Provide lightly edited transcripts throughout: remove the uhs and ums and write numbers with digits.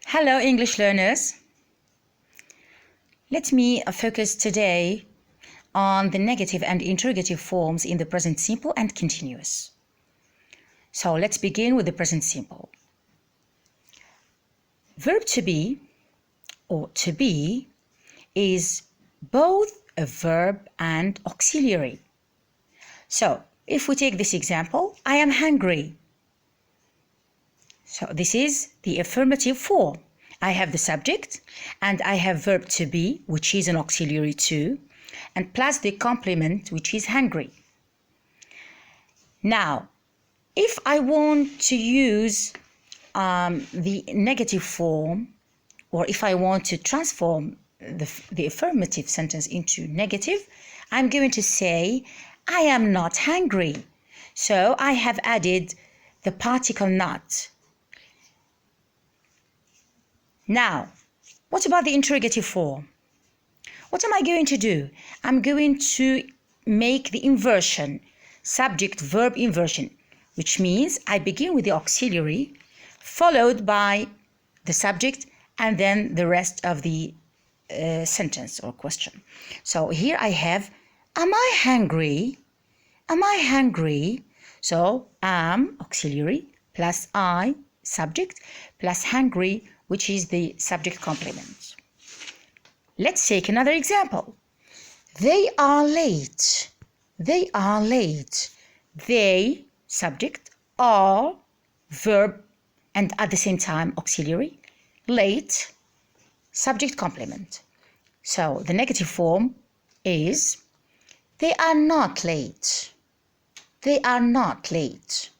Hello, English learners. Let me focus today on the negative and interrogative forms in the present simple and continuous. So let's begin with the present simple. Verb to be or to be is both a verb and auxiliary. So if we take this example, I am hungry. So this is the affirmative form. I have the subject and I have verb to be, which is an auxiliary to, and plus the complement, which is hungry. Now, if I want to use the negative form, or if I want to transform the affirmative sentence into negative, I'm going to say, I am not hungry. So I have added the particle not. Now, what about the interrogative form? What am I going to do? I'm going to make the inversion, subject-verb inversion, which means I begin with the auxiliary, followed by the subject, and then the rest of the sentence or question. So here I have, am I hungry? Am I hungry? So am, auxiliary, plus I, subject, plus hungry, which is the subject complement. Let's take another example. They are late. They are late. They, subject, are, verb, and at the same time auxiliary, late, subject complement. So the negative form is, they are not late. They are not late.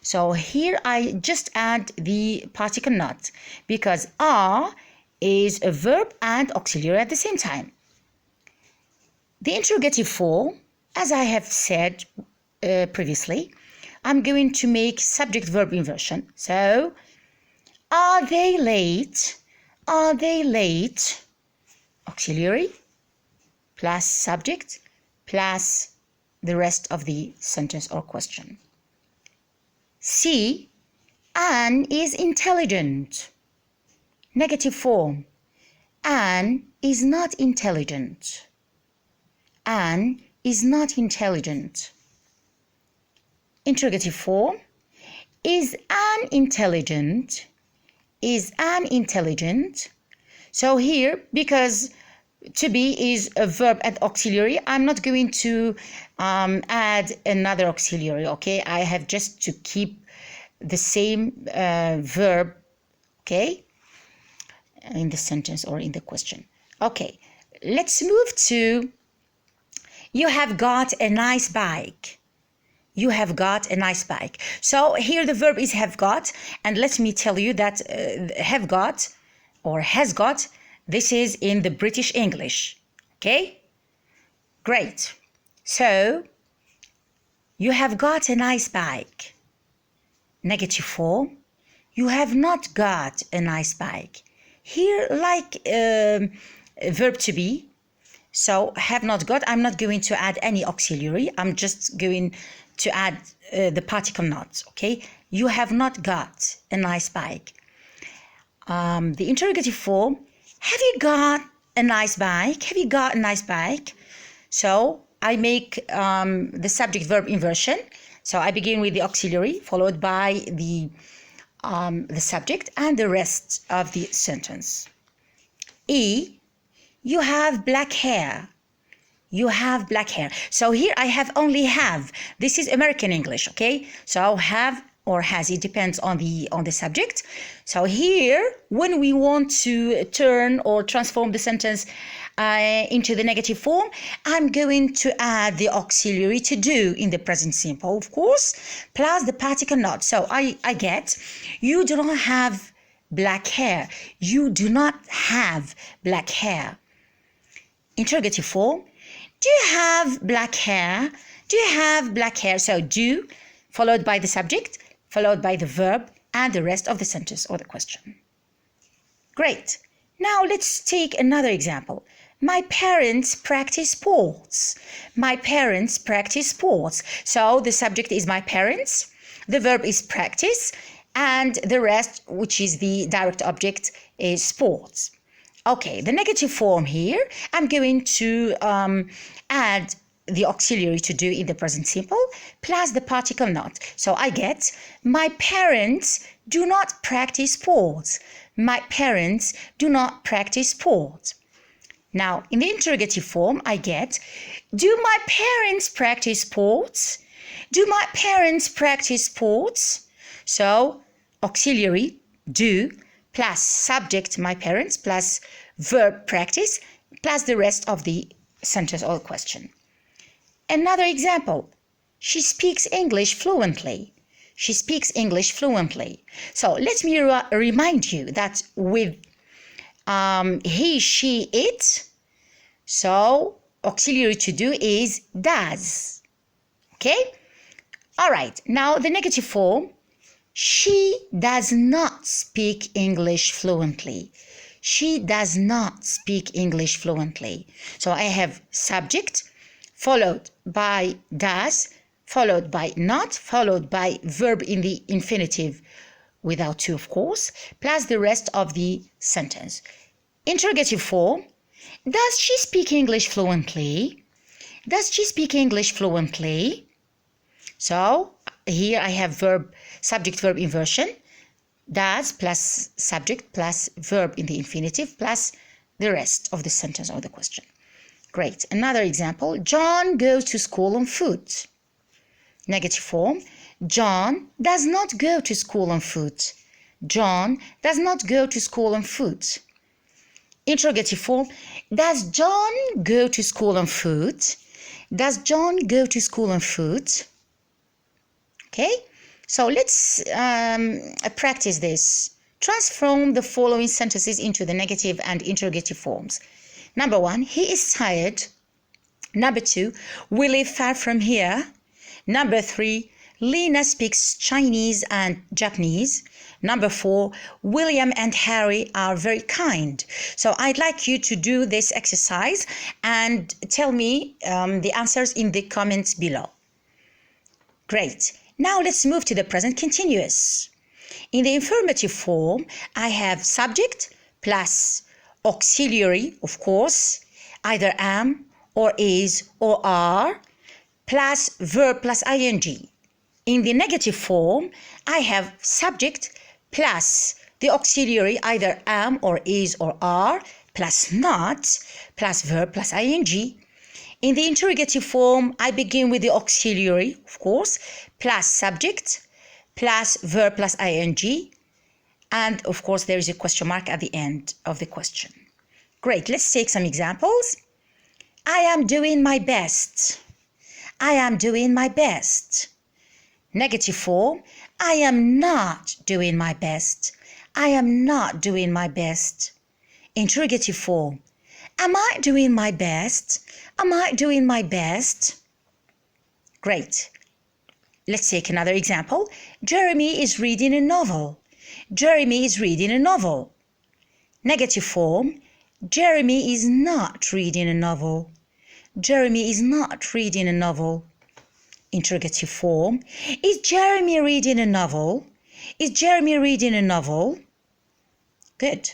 So here I just add the particle not, because are is a verb and auxiliary at the same time. The interrogative form, as I have said previously, I'm going to make subject-verb inversion. So, are they late? Are they late? Auxiliary plus subject plus the rest of the sentence or question. C, Anne is intelligent. Negative form. Anne is not intelligent. Anne is not intelligent. Interrogative form. Is Anne intelligent? Is Anne intelligent? So here, because to be is a verb and auxiliary, I'm not going to add another auxiliary, okay? I have just to keep the same verb, okay, in the sentence or in the question. Okay, let's move to, you have got a nice bike. You have got a nice bike. So here the verb is have got, and let me tell you that have got or has got, this is in the British English, okay? Great. So, you have got a nice bike. Negative form, you have not got a nice bike. Here, like verb to be, so have not got, I'm not going to add any auxiliary. I'm just going to add the particle not, okay? You have not got a nice bike. The interrogative form, have you got a nice bike? Have you got a nice bike? So I make the subject-verb inversion. So I begin with the auxiliary, followed by the subject and the rest of the sentence. E, you have black hair. You have black hair. So here I have only have. This is American English, okay? So have or has, it depends on the subject. So here, when we want to turn or transform the sentence into the negative form, I'm going to add the auxiliary to do in the present simple, of course, plus the particle not. So I get, you do not have black hair. You do not have black hair. Interrogative form, do you have black hair? Do you have black hair? So do, followed by the subject, followed by the verb, and the rest of the sentence or the question. Great. Now let's take another example. My parents practice sports. My parents practice sports. So the subject is my parents. The verb is practice. and the rest, which is the direct object, is sports. Okay, the negative form here, I'm going to add the auxiliary to do in the present simple plus the particle not. So I get, my parents do not practice sports. My parents do not practice sports. Now, in the interrogative form, I get, do my parents practice sports? Do my parents practice sports? So, auxiliary, do, plus subject, my parents, plus verb, practice, plus the rest of the sentence or question. Another example, she speaks English fluently. She speaks English fluently. So, let me remind you that with he, she, it, so auxiliary to do is does. Okay? All right, now the negative form, she does not speak English fluently. She does not speak English fluently. So I have subject followed by does, followed by not, followed by verb in the infinitive without to, of course, plus the rest of the sentence. Interrogative form, does she speak English fluently? Does she speak English fluently? So here I have verb, subject verb inversion, does plus subject plus verb in the infinitive plus the rest of the sentence or the question. Great. Another example, John goes to school on foot. Negative form, John does not go to school on foot. John does not go to school on foot. Interrogative form, does John go to school on foot? Does John go to school on foot? Okay, so let's practice this. Transform the following sentences into the negative and interrogative forms. Number 1, he is tired. Number 2, we live far from here. Number 3, Lena speaks Chinese and Japanese. Number 4, William and Harry are very kind. So I'd like you to do this exercise and tell me the answers in the comments below. Great. Now let's move to the present continuous. In the affirmative form, I have subject plus auxiliary, of course, either am or is or are, plus verb plus ing. In the negative form, I have subject plus the auxiliary, either am or is or are, plus not, plus verb plus ing. In the interrogative form, I begin with the auxiliary, of course, plus subject, plus verb plus ing, and of course there is a question mark at the end of the question. Great, let's take some examples. I am doing my best. I am doing my best. Negative form, I am not doing my best. I am not doing my best. Interrogative form, am I doing my best? Am I doing my best? Great. Let's take another example. Jeremy is reading a novel. Jeremy is reading a novel. Negative form, Jeremy is not reading a novel. Jeremy is not reading a novel. Interrogative form, is Jeremy reading a novel? Is Jeremy reading a novel? Good.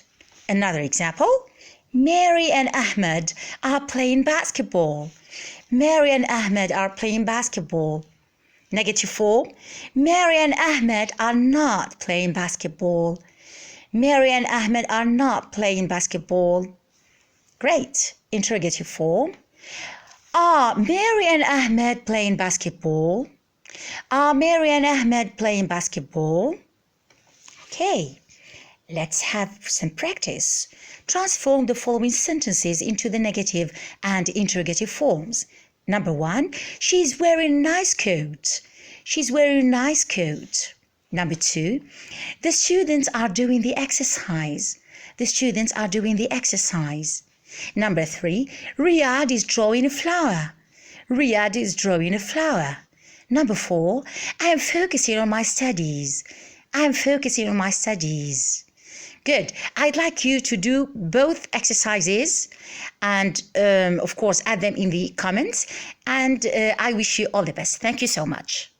Another example, Mary and Ahmed are playing basketball. Mary and Ahmed are playing basketball. Negative form, Mary and Ahmed are not playing basketball. Mary and Ahmed are not playing basketball. Great. Interrogative form, are Mary and Ahmed playing basketball? Are Mary and Ahmed playing basketball? Okay, let's have some practice. Transform the following sentences into the negative and interrogative forms. Number 1, she's wearing a nice coat. She's wearing a nice coat. Number 2, the students are doing the exercise. The students are doing the exercise. Number 3, Riyadh is drawing a flower. Riyadh is drawing a flower. Number 4, I am focusing on my studies. I am focusing on my studies. Good. I'd like you to do both exercises and, of course, add them in the comments. And I wish you all the best. Thank you so much.